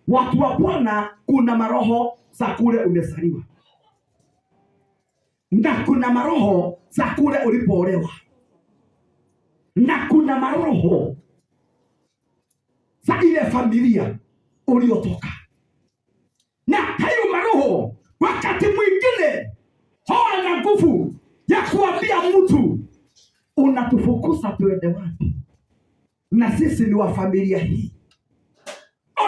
Watu wa Bwana, kuna maroho za kule umezaliwa, na kuna maroho za kule ulipoolewa, na kuna maroho za ile familia uliotoka. Na hayo maroho wakati mwingine hoa na nguvu ya kuambia mtu unatufukuza tuende wapi, na sisi ni wa familia hii.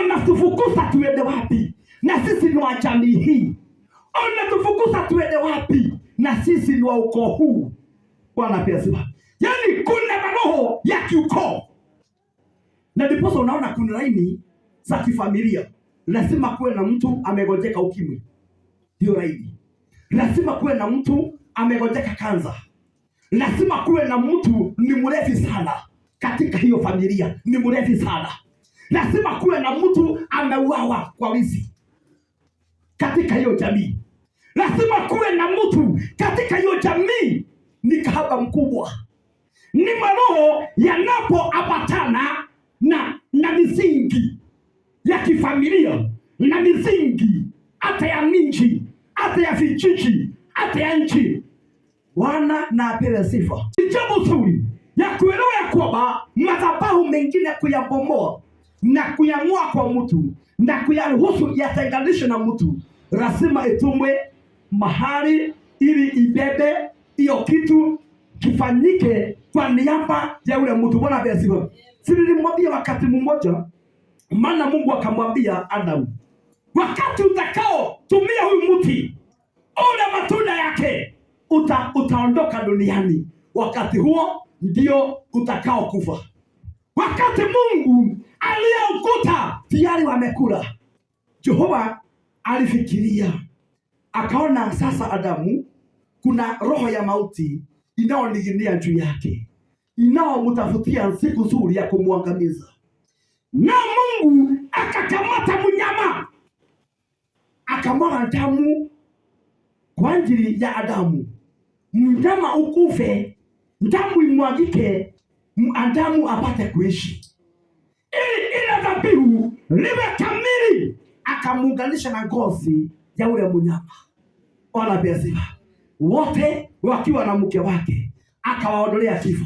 Unatufukuza tuende wapi, na sisi ni wa jamii hii. Unatufukuza tuende wapi, na sisi ni wa ukoo huu. Bwana pesa. Yaani kuna maroho ya kiukoo. Na ndipo unaona kuna laini za kifamilia. Lazima kuwe na mtu amegojeka ukimwi. Hiyo laini. Lazima kuwe na mtu amegojeka kansa. Lazima kuwe na mtu ni mrefu sana katika hiyo familia, ni mrefu sana. Lazima kuwe na mtu ameuawa kwa wizi katika hiyo jamii. Lazima kuwe na mtu katika hiyo jamii ni kahaba mkubwa. Ni maroho yanapoambatana na misingi ya kifamilia, na misingi hata ya miji, hata ya vijiji, hata ya nchi. Bwana na apewe sifa. Ni jambo zuri ya kuelewa ya kwamba madhabahu mengine kuyabomoa na kuyang'oa kwa mtu na kuyaruhusu yatenganishwe na mtu, lazima itumwe mahali ili ibebe hiyo kitu kifanyike kwa niaba ya yule mtu. Bwana asifiwe. Sisi nilimwambia wakati mmoja, maana Mungu akamwambia Adamu, wakati utakao tumia huyu mti ule matunda yake utaondoka duniani, wakati huo ndio utakao kufa. Wakati Mungu aliyeukuta tayari wamekula, Jehova alifikiria akaona sasa Adamu kuna roho ya mauti inaoning'inia juu yake, inaomtafutia siku nzuri ya kumwangamiza. Na Mungu akakamata mnyama, akamwaga damu kwa ajili ya Adamu. Mnyama ukufe, damu imwagike, Adamu apate kuishi. Ile dhabihu liwe kamili, akamuunganisha na ngozi ya ule mnyama. Ona pesa wote wakiwa na mke wake, akawaondolea kifo.